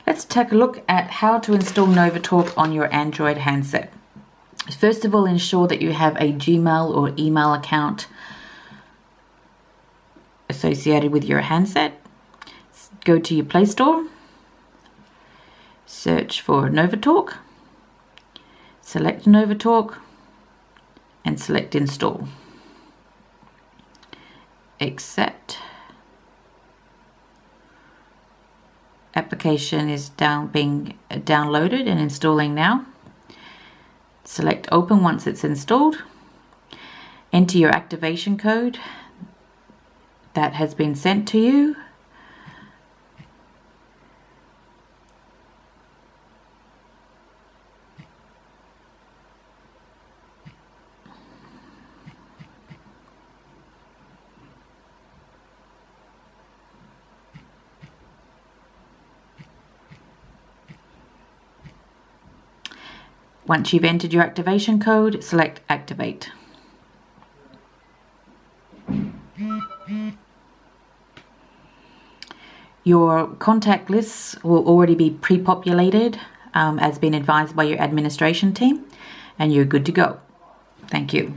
Let's take a look at how to install NovaTalk on your Android handset. First of all, ensure that you have a Gmail or email account associated with your handset. Go to your Play Store, search for NovaTalk, select NovaTalk, and select Install. Accept. Application is being downloaded and installing now. Select Open once it's installed. Enter your activation code that has been sent to you. Once you've entered your activation code, select Activate. Your contact lists will already be pre-populated as been advised by your administration team, and you're good to go. Thank you.